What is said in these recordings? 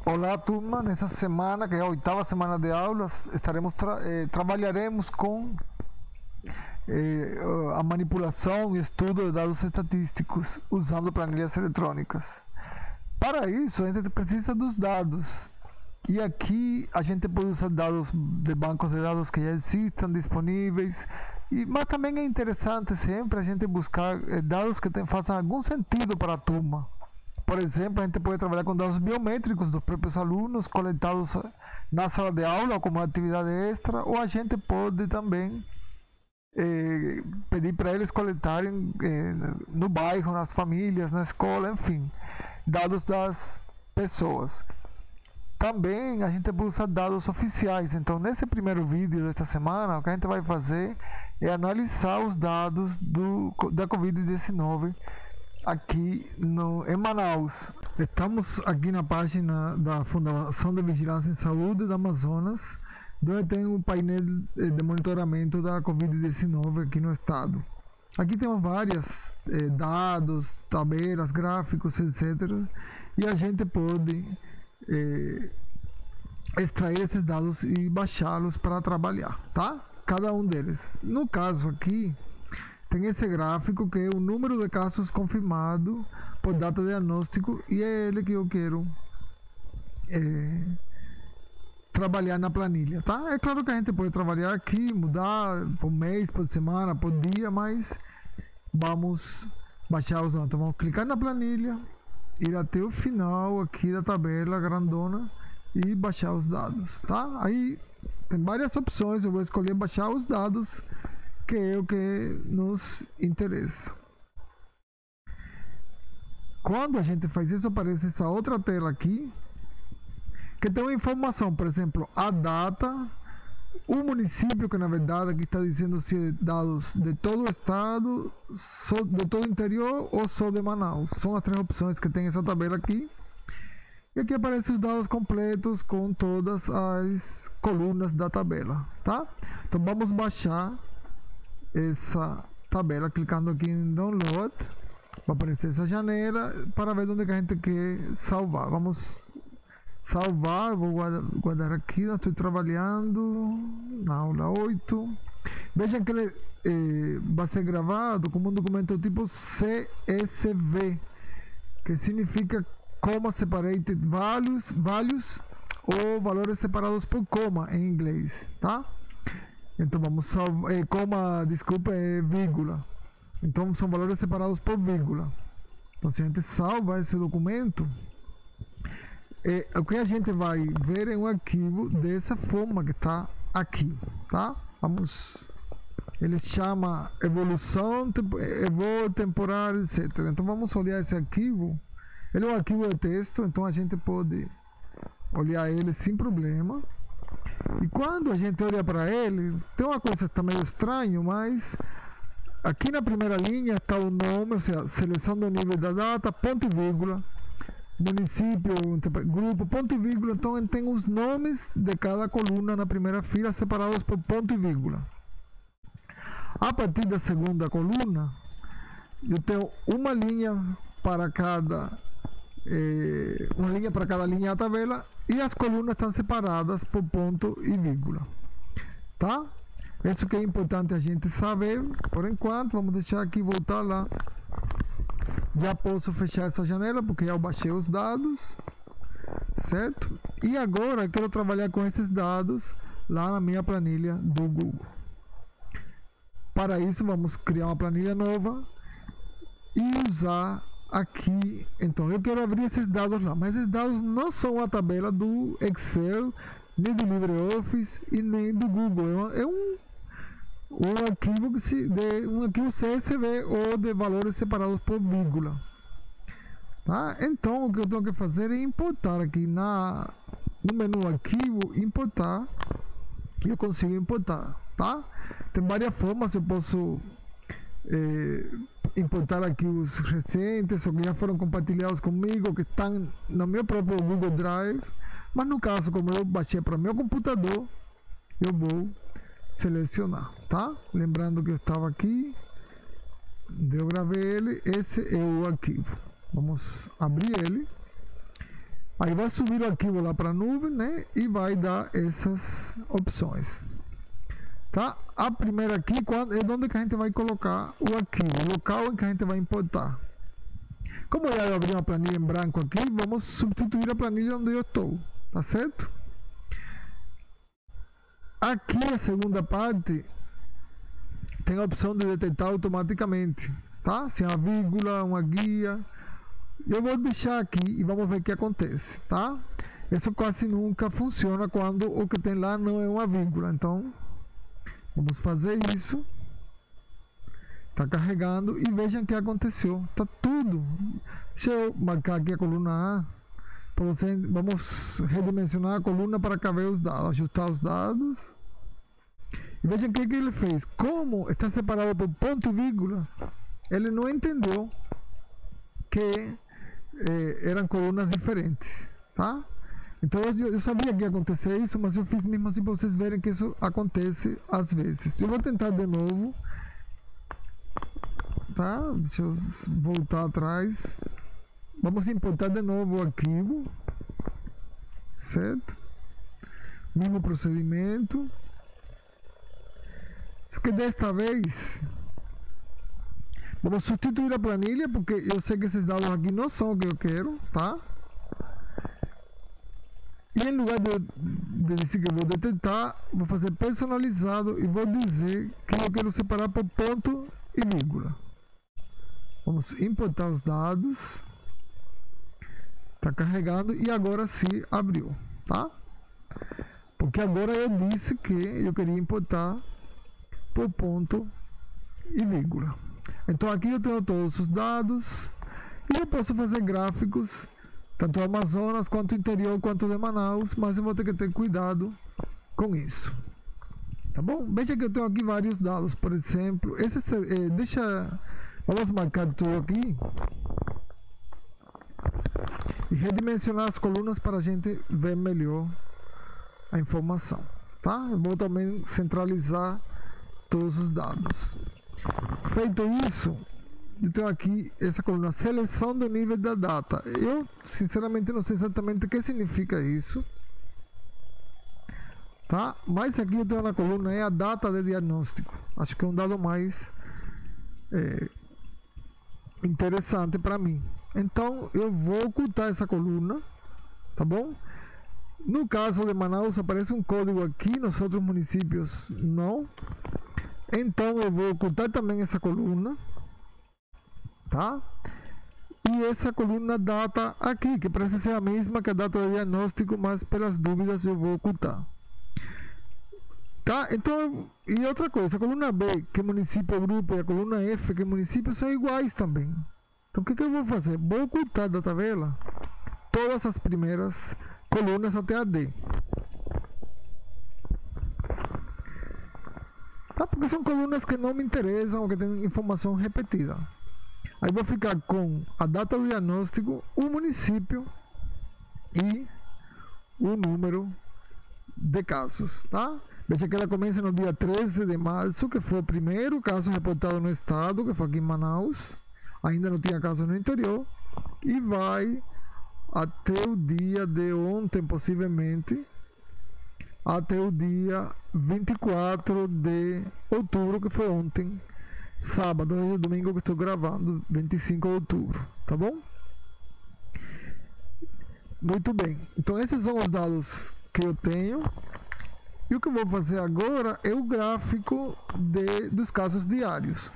Olá, turma. Nessa semana, que é a oitava semana de aulas, trabalharemos com a manipulação e estudo de dados estatísticos usando planilhas eletrônicas. Para isso, a gente precisa dos dados. E aqui a gente pode usar dados de bancos de dados que já existam disponíveis. Mas também é interessante sempre a gente buscar dados que façam algum sentido para a turma. Por exemplo, a gente pode trabalhar com dados biométricos dos próprios alunos coletados na sala de aula como atividade extra, ou a gente pode também pedir para eles coletarem no bairro, nas famílias, na escola, enfim, dados das pessoas. Também a gente pode usar dados oficiais. Então, nesse primeiro vídeo desta semana, o que a gente vai fazer é analisar os dados da Covid-19 aqui em Manaus. Estamos aqui na página da Fundação de Vigilância em Saúde do Amazonas, onde tem um painel de monitoramento da Covid-19 aqui no estado. Aqui temos vários dados, tabelas, gráficos, etc. E a gente pode extrair esses dados e baixá-los para trabalhar, tá? Cada um deles. No caso aqui, tem esse gráfico que é o número de casos confirmados por data de diagnóstico, e é ele que eu quero trabalhar na planilha, tá? É claro que a gente pode trabalhar aqui, mudar por mês, por semana, por dia, mas vamos baixar os dados. Então vamos clicar na planilha, ir até o final aqui da tabela grandona e baixar os dados, tá? Aí tem várias opções, eu vou escolher baixar os dados, que é o que nos interessa. Quando a gente faz isso, aparece essa outra tela aqui, que tem uma informação, por exemplo, a data, o município, que na verdade aqui está dizendo se é dados de todo o estado, de todo o interior ou só de Manaus. São as três opções que tem essa tabela aqui. E aqui aparecem os dados completos com todas as colunas da tabela, tá? Então vamos baixar essa tabela clicando aqui em download. Vai aparecer essa janela para ver onde que a gente quer salvar. Vamos salvar, vou guardar aqui. Eu estou trabalhando na aula 8. Veja que ele vai ser gravado como um documento tipo CSV, que significa Comma Separated Values, ou valores separados por coma em inglês, tá? Então vamos salvar, vírgula. Então são valores separados por vírgula. Então se a gente salva esse documento, o que a gente vai ver é um arquivo dessa forma que está aqui, tá? Ele chama evolução, temporária, etc. Então vamos olhar esse arquivo. Ele é um arquivo de texto, então a gente pode olhar ele sem problema. E quando a gente olha para ele, tem uma coisa que está meio estranho, mas aqui na primeira linha está o nome, ou seja, seleção do nível da data, ponto e vírgula, município, grupo, ponto e vírgula. Então tem os nomes de cada coluna na primeira fila separados por ponto e vírgula. A partir da segunda coluna, eu tenho uma linha para cada linha da tabela, e as colunas estão separadas por ponto e vírgula, tá? Isso que é importante a gente saber. Por enquanto, vamos deixar aqui, voltar lá. Já posso fechar essa janela porque já baixei os dados, certo? E agora eu quero trabalhar com esses dados lá na minha planilha do Google. Para isso, vamos criar uma planilha nova e usar aqui. Então eu quero abrir esses dados lá, mas esses dados não são a tabela do Excel, nem do LibreOffice e nem do Google. É um arquivo CSV, ou de valores separados por vírgula, tá? Então o que eu tenho que fazer é importar aqui no menu arquivo, importar, que eu consigo importar, tá? Tem várias formas. Eu posso importar arquivos recentes ou que já foram compartilhados comigo, que estão no meu próprio Google Drive, mas no caso, como eu baixei para meu computador, eu vou selecionar, tá? Lembrando que eu estava aqui, eu gravei ele, esse é o arquivo. Vamos abrir ele. Aí vai subir o arquivo lá para a nuvem, né? E vai dar essas opções. Tá? A primeira aqui é onde que a gente vai colocar o arquivo, o local em que a gente vai importar. Como eu abri uma planilha em branco aqui, vamos substituir a planilha onde eu estou. Tá certo? Aqui a segunda parte tem a opção de detectar automaticamente, tá? Se é uma vírgula, uma guia. Eu vou deixar aqui e vamos ver o que acontece, tá? Isso quase nunca funciona quando o que tem lá não é uma vírgula. Então, vamos fazer isso. Está carregando e vejam o que aconteceu. Está tudo. Deixa eu marcar aqui a coluna A. Para você, vamos redimensionar a coluna para caber os dados, ajustar os dados. E vejam o que ele fez. Como está separado por ponto e vírgula, ele não entendeu que eram colunas diferentes, tá? Então eu sabia que ia acontecer isso, mas eu fiz mesmo assim para vocês verem que isso acontece às vezes. Eu vou tentar de novo, tá? Deixa eu voltar atrás. Vamos importar de novo o arquivo, certo? Mesmo procedimento. Só que desta vez vamos substituir a planilha, porque eu sei que esses dados aqui não são o que eu quero, tá? E em lugar de dizer que eu vou detectar, vou fazer personalizado e vou dizer que eu quero separar por ponto e vírgula. Vamos importar os dados. Está carregando e agora sim abriu, tá? Porque agora eu disse que eu queria importar por ponto e vírgula. Então aqui eu tenho todos os dados e eu posso fazer gráficos tanto do Amazonas quanto interior quanto de Manaus, mas eu vou ter que ter cuidado com isso, tá bom? Veja que eu tenho aqui vários dados, por exemplo, vamos marcar tudo aqui e redimensionar as colunas para a gente ver melhor a informação, tá? Eu vou também centralizar todos os dados. Feito isso, eu tenho aqui essa coluna, seleção do nível da data. Eu sinceramente não sei exatamente o que significa isso, tá? Mas aqui eu tenho na coluna é a data de diagnóstico. Acho que é um dado mais interessante para mim. Então eu vou ocultar essa coluna, tá bom? No caso de Manaus aparece um código aqui, nos outros municípios não. Então eu vou ocultar também essa coluna, tá? E essa coluna data aqui, que parece ser a mesma que a data de diagnóstico, mas pelas dúvidas eu vou ocultar. Tá? Então, e outra coisa, a coluna B, que é município grupo, e a coluna F, que é município, são iguais também. Então o que eu vou fazer? Vou ocultar da tabela todas as primeiras colunas até a D. Tá? Porque são colunas que não me interessam ou que tem informação repetida. Aí vou ficar com a data do diagnóstico, o município e o número de casos, tá? Veja que ela começa no dia 13 de março, que foi o primeiro caso reportado no estado, que foi aqui em Manaus. Ainda não tinha caso no interior. E vai até o dia de ontem, possivelmente, até o dia 24 de outubro, que foi ontem, sábado, hoje é domingo que estou gravando, 25 de outubro, tá bom? Muito bem, então esses são os dados que eu tenho. E o que eu vou fazer agora é o gráfico dos casos diários.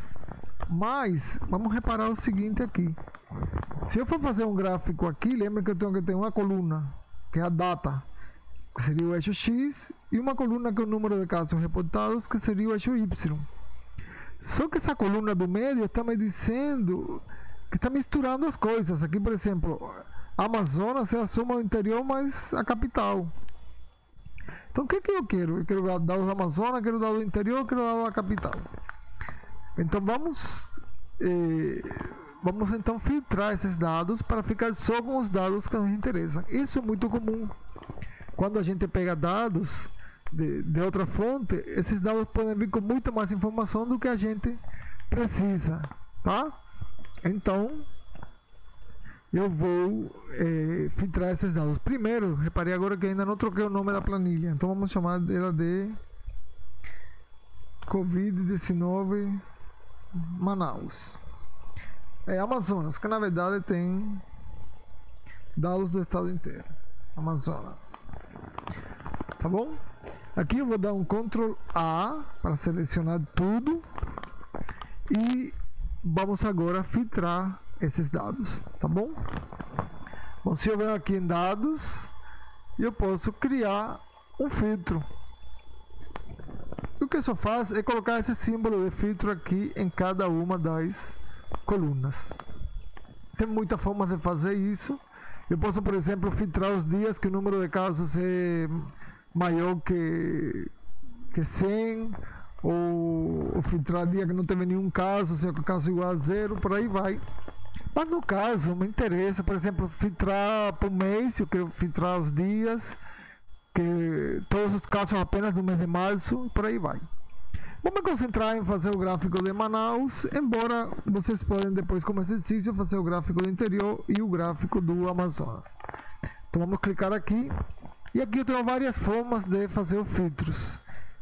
Mas vamos reparar o seguinte aqui: se eu for fazer um gráfico aqui, lembra que eu tenho que ter uma coluna, que é a data, que seria o eixo X, e uma coluna que é o número de casos reportados, que seria o eixo Y. Só que essa coluna do meio está me dizendo que está misturando as coisas. Aqui, por exemplo, a Amazonas é a soma do interior mais a capital. Então o que eu quero? Eu quero dados da Amazonas, quero dados do interior, quero dados da capital. Então vamos então filtrar esses dados para ficar só com os dados que nos interessam. Isso é muito comum. Quando a gente pega dados de outra fonte, esses dados podem vir com muito mais informação do que a gente precisa, tá? Então eu vou filtrar esses dados. Primeiro, reparei agora que ainda não troquei o nome da planilha, então vamos chamar ela de Covid-19 Manaus. Amazonas, que na verdade tem dados do estado inteiro. Amazonas. Tá bom? Aqui eu vou dar um Ctrl A para selecionar tudo e vamos agora filtrar esses dados, tá bom? Bom, se eu venho aqui em dados, eu posso criar um filtro. O que isso faz é colocar esse símbolo de filtro aqui em cada uma das colunas. Tem muitas formas de fazer isso. Eu posso, por exemplo, filtrar os dias que o número de casos é maior que 100, ou filtrar dia que não teve nenhum caso, se é o caso igual a 0, por aí vai. Mas no caso, me interessa, por exemplo, filtrar por mês, eu quero filtrar os dias, que todos os casos apenas do mês de março, por aí vai. Vou me concentrar em fazer o gráfico de Manaus, embora vocês podem depois, como exercício, fazer o gráfico do interior e o gráfico do Amazonas. Então vamos clicar aqui, e aqui eu tenho várias formas de fazer os filtros.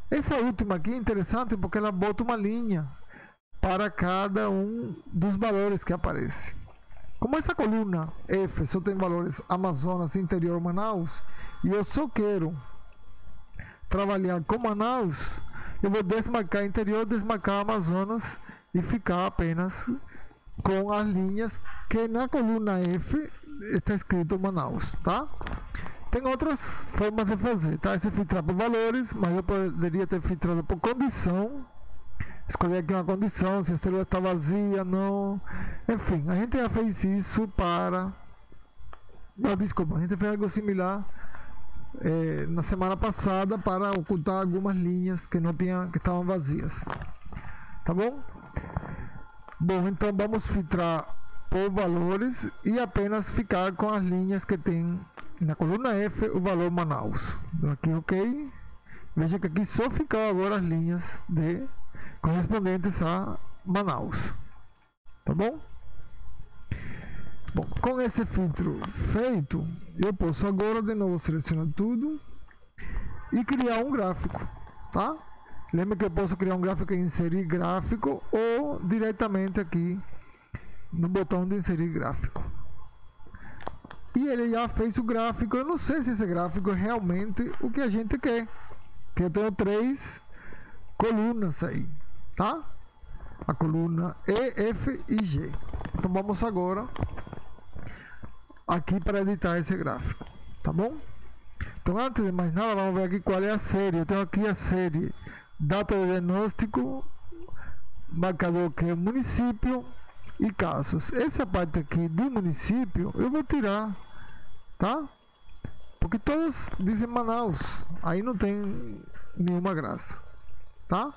Essa última aqui é interessante porque ela bota uma linha para cada um dos valores que aparece. Como essa coluna F só tem valores Amazonas, interior, Manaus, e eu só quero trabalhar com Manaus, eu vou desmarcar interior, desmarcar Amazonas e ficar apenas com as linhas que na coluna F está escrito Manaus, tá? Tem outras formas de fazer, tá? Esse filtrar por valores, mas eu poderia ter filtrado por condição. Escolher aqui uma condição, se a célula está vazia, não. Enfim, a gente já fez isso para... Não, desculpa, a gente fez algo similar na semana passada para ocultar algumas linhas que estavam vazias. Tá bom? Bom, então vamos filtrar por valores e apenas ficar com as linhas que tem na coluna F o valor Manaus. Então aqui ok. Veja que aqui só ficam agora as linhas correspondentes a Manaus. Tá bom? Bom, com esse filtro feito, eu posso agora de novo selecionar tudo e criar um gráfico, tá? Lembra que eu posso criar um gráfico e inserir gráfico ou diretamente aqui no botão de inserir gráfico. E ele já fez o gráfico. Eu não sei se esse gráfico é realmente o que a gente quer, porque eu tenho 3 colunas aí, tá? A coluna E, F e G. Então vamos agora aqui para editar esse gráfico, tá bom? Então antes de mais nada, vamos ver aqui qual é a série. Eu tenho aqui a série data de diagnóstico, marcador que é município e casos. Essa parte aqui do município eu vou tirar, tá? Porque todos dizem Manaus, aí não tem nenhuma graça, tá?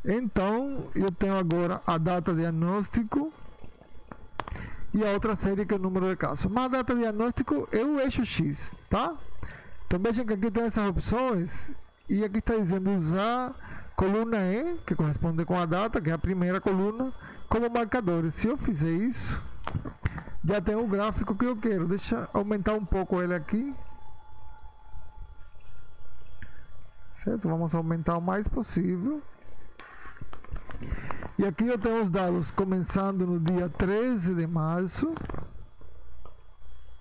Então eu tenho agora a data de diagnóstico e a outra série que é o número de casos. Mas a data de diagnóstico é o eixo X, tá? Então vejam que aqui tem essas opções e aqui está dizendo usar coluna E, que corresponde com a data, que é a primeira coluna, como marcadores. Se eu fizer isso, já tem o gráfico que eu quero. Deixa eu aumentar um pouco ele aqui, certo? Vamos aumentar o mais possível. E aqui eu tenho os dados começando no dia 13 de março,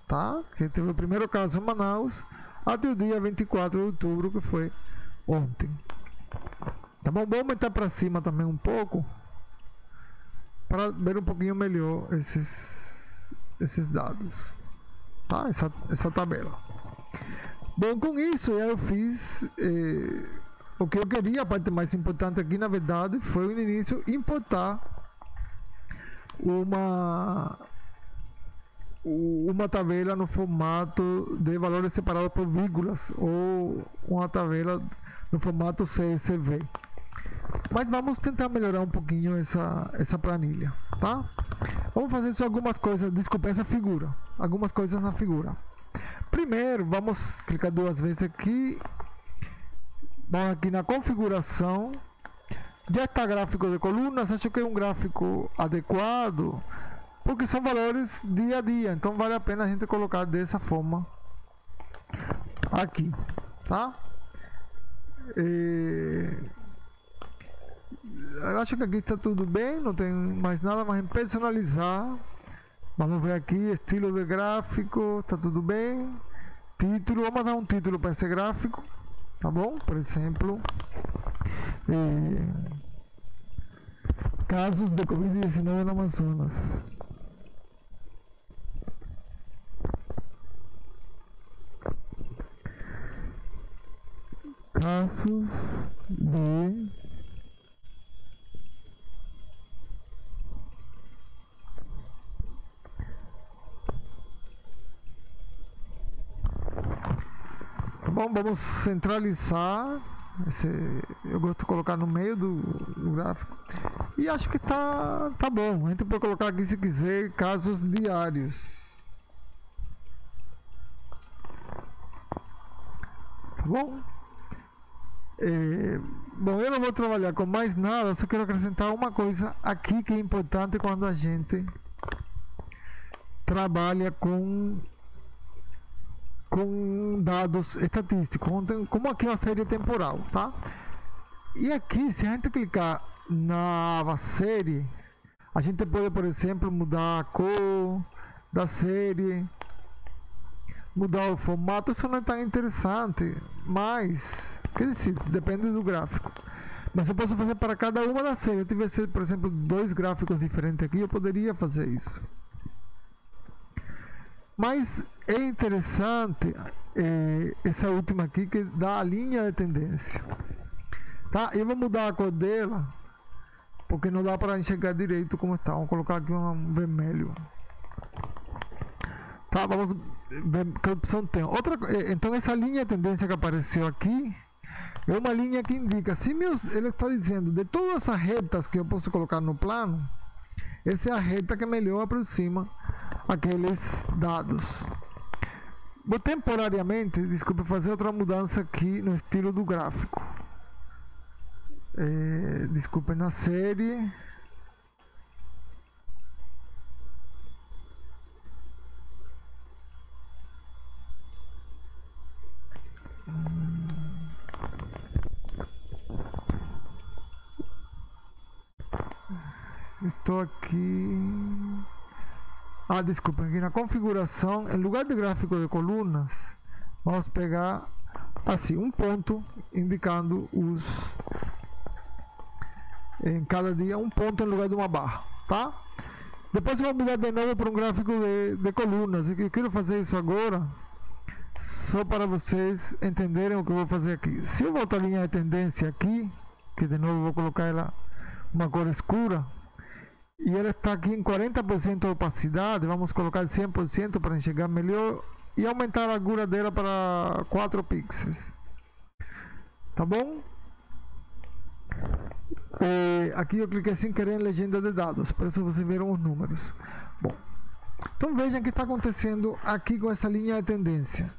tá? Que teve o primeiro caso em Manaus, até o dia 24 de outubro, que foi ontem. Tá bom? Vou aumentar para cima também um pouco, para ver um pouquinho melhor esses dados, tá? Essa tabela. Bom, com isso eu fiz o que eu queria. A parte mais importante aqui, na verdade, foi no início importar uma tabela no formato de valores separados por vírgulas, ou uma tabela no formato CSV. Mas vamos tentar melhorar um pouquinho essa planilha, tá? Vamos fazer só algumas coisas. Desculpa, essa figura, algumas coisas na figura. Primeiro, vamos clicar 2 vezes aqui. Vamos aqui na configuração. Já está gráfico de colunas. Acho que é um gráfico adequado. porque são valores dia a dia, então vale a pena a gente colocar dessa forma aqui, tá? Eu acho que aqui está tudo bem, não tem mais nada mais em personalizar. Vamos ver aqui, estilo de gráfico, está tudo bem. Título, vamos dar um título para esse gráfico, tá bom? Por exemplo, casos de Covid-19 no Amazonas. Casos de bom, vamos centralizar eu gosto de colocar no meio do gráfico e acho que tá bom. A gente pode colocar aqui, se quiser, casos diários, tá bom? Bom, eu não vou trabalhar com mais nada, só quero acrescentar uma coisa aqui que é importante quando a gente trabalha com dados estatísticos, como aqui é uma série temporal, tá? E aqui, se a gente clicar na aba série, a gente pode, por exemplo, mudar a cor da série, mudar o formato. Isso não é tão interessante, mas, quer dizer, depende do gráfico. Mas eu posso fazer para cada uma das séries. Se eu tivesse, por exemplo, 2 gráficos diferentes aqui, eu poderia fazer isso. Mas é interessante essa última aqui, que dá a linha de tendência, tá? Eu vou mudar a cor dela porque não dá para enxergar direito como está. Vamos colocar aqui um vermelho, tá? Vamos ver que opção tem. Então essa linha de tendência que apareceu aqui é uma linha que indica, se ele está dizendo, de todas as retas que eu posso colocar no plano, essa é a reta que melhor aproxima aqueles dados. Vou temporariamente, desculpe, fazer outra mudança aqui no estilo do gráfico. Desculpe, na série. Estou aqui. Desculpa, aqui na configuração, em lugar de gráfico de colunas, vamos pegar assim um ponto indicando em cada dia um ponto em lugar de uma barra, tá? Depois eu vou mudar de novo para um gráfico de colunas. Eu quero fazer isso agora só para vocês entenderem o que eu vou fazer aqui. Se eu voltar a linha de tendência aqui, que de novo eu vou colocar ela uma cor escura, e ela está aqui em 40% de opacidade, vamos colocar 100% para enxergar melhor e aumentar a largura dela para 4 pixels, tá bom? Aqui eu cliquei sem querer em legenda de dados, por isso vocês viram os números. Bom, então vejam o que está acontecendo aqui com essa linha de tendência.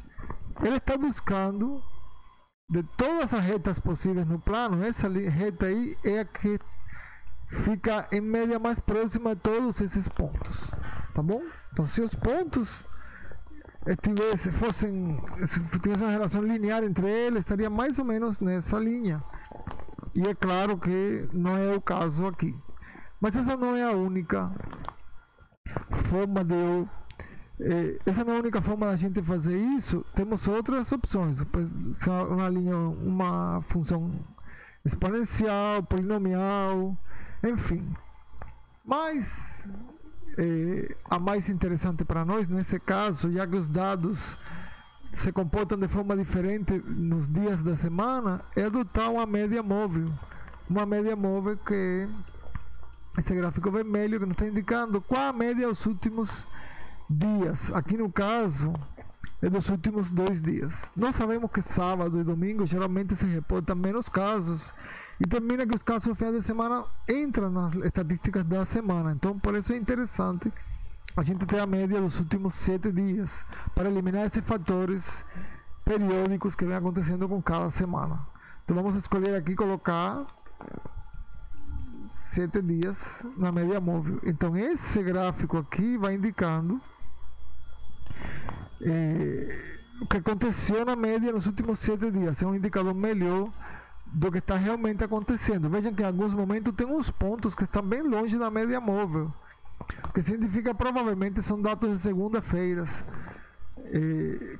Ele está buscando, de todas as retas possíveis no plano, essa reta aí é a que fica em média mais próxima de todos esses pontos, tá bom? Então, se os pontos tivessem uma relação linear entre eles, estaria mais ou menos nessa linha. E é claro que não é o caso aqui. Mas essa não é a única forma essa não é a única forma da gente fazer isso. Temos outras opções. Uma função exponencial, polinomial, enfim. Mas a mais interessante para nós nesse caso, já que os dados se comportam de forma diferente nos dias da semana, é adotar uma média móvel. Uma média móvel que esse gráfico vermelho que nos está indicando qual a média dos últimos dias. Aqui no caso é dos últimos 2 dias. Nós sabemos que sábado e domingo geralmente se reportam menos casos, e termina que os casos no final de semana entram nas estatísticas da semana. Então, por isso é interessante a gente ter a média dos últimos 7 dias, para eliminar esses fatores periódicos que vem acontecendo com cada semana. Então, vamos escolher aqui, colocar 7 dias na média móvel. Então esse gráfico aqui vai indicando o que aconteceu na média nos últimos 7 dias. É um indicador melhor do que está realmente acontecendo. Vejam que em alguns momentos tem uns pontos que estão bem longe da média móvel, o que significa provavelmente são dados de segunda-feiras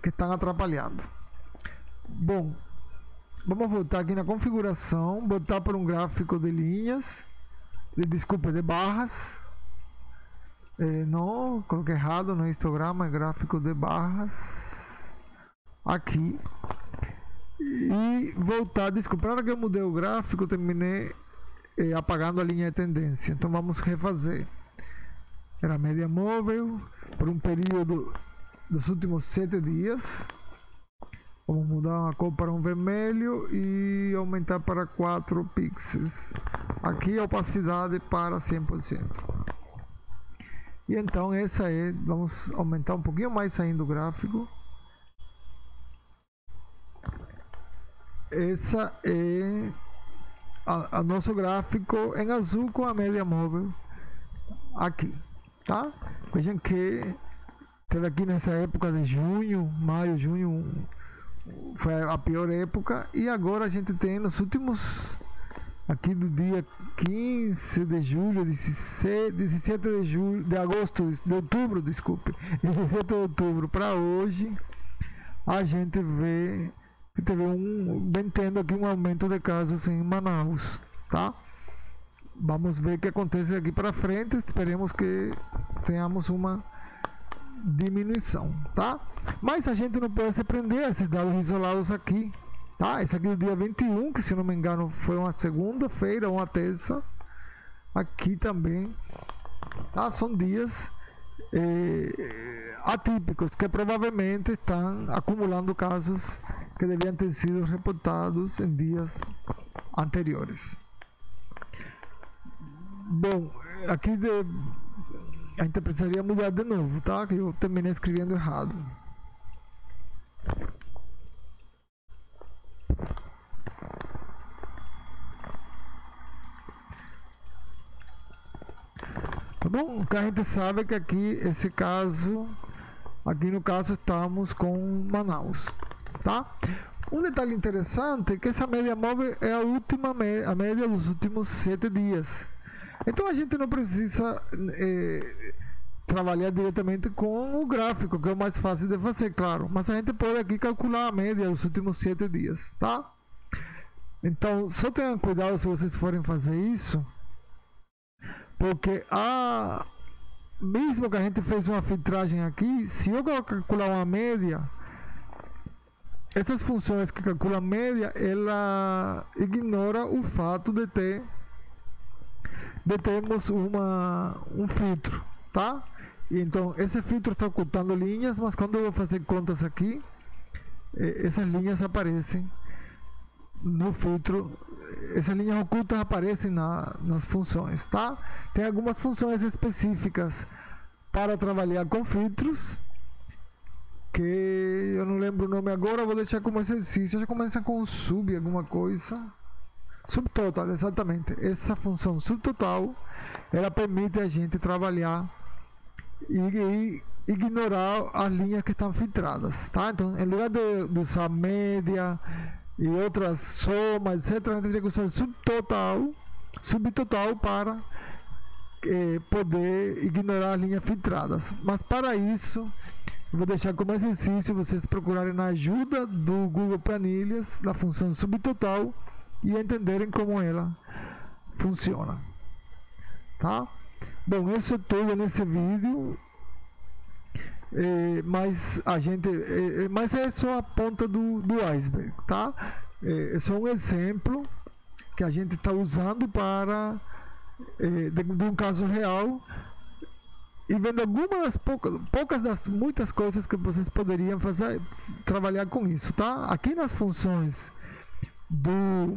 que estão atrapalhando. Bom, vamos voltar aqui na configuração, botar para um gráfico de linhas, de barras. Não, coloquei errado, não é histograma, é gráfico de barras. Aqui. E voltar, desculpa, na hora que eu mudei o gráfico, eu terminei apagando a linha de tendência. Então vamos refazer. Era a média móvel por um período dos últimos 7 dias. Vamos mudar a cor para um vermelho e aumentar para 4 pixels. Aqui a opacidade para 100%. E então essa vamos aumentar um pouquinho mais ainda o gráfico. Essa é a nosso gráfico em azul com a média móvel aqui, tá? Vejam que teve aqui nessa época de junho, maio, junho, foi a pior época, e agora a gente tem nos últimos, aqui do dia 15 de julho, 17 de julho, de agosto, de outubro, desculpe, 17 de outubro para hoje, a gente vê que teve bem tendo aqui um aumento de casos em Manaus, tá? Vamos ver o que acontece aqui para frente, esperemos que tenhamos uma diminuição, tá? Mas a gente não pode se prender a esses dados isolados aqui, tá? Esse aqui é do dia 21, que se não me engano foi uma segunda-feira ou uma terça, aqui também, tá? São dias atípicos que provavelmente estão acumulando casos que deviam ter sido reportados em dias anteriores. Bom, aqui a gente precisaria mudar de novo, tá? Que eu terminei escrevendo errado. Tá bom? O que a gente sabe é que aqui, aqui no caso estamos com Manaus, tá? Um detalhe interessante é que essa média móvel é a média dos últimos 7 dias. Então a gente não precisa trabalhar diretamente com o gráfico, que é o mais fácil de fazer, claro. Mas a gente pode aqui calcular a média dos últimos 7 dias, tá? Então só tenham cuidado se vocês forem fazer isso, porque mesmo que a gente fez uma filtragem aqui, se eu calcular uma média, essas funções que calculam a média, ela ignora o fato de termos um filtro, tá? E então esse filtro está ocultando linhas, mas quando eu vou fazer contas aqui, essas linhas aparecem no filtro, essas linhas ocultas aparecem nas funções, tá? Tem algumas funções específicas para trabalhar com filtros, que eu não lembro o nome agora, vou deixar como exercício. Já começa com sub alguma coisa. Subtotal, exatamente. Essa função subtotal, ela permite a gente trabalhar e ignorar as linhas que estão filtradas, tá? Então, em lugar de usar média e outras somas, etc., a gente teria que usar subtotal para poder ignorar as linhas filtradas. Mas para isso, eu vou deixar como exercício vocês procurarem na ajuda do Google Planilhas da função subtotal e entenderem como ela funciona, tá? Bom, isso é tudo nesse vídeo, mas é só a ponta do iceberg, tá? É só um exemplo que a gente está usando para de um caso real, e vendo algumas poucas das muitas coisas que vocês poderiam fazer, trabalhar com isso, tá? Aqui nas funções do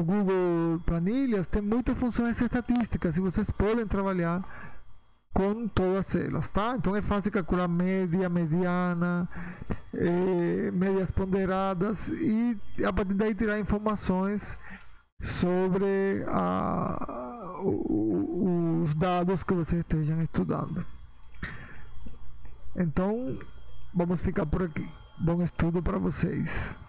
Google Planilhas tem muitas funções estatísticas e vocês podem trabalhar com todas elas, tá? Então é fácil calcular média, mediana, médias ponderadas, e a partir daí tirar informações sobre os dados que vocês estejam estudando. Então, vamos ficar por aqui. Bom estudo para vocês.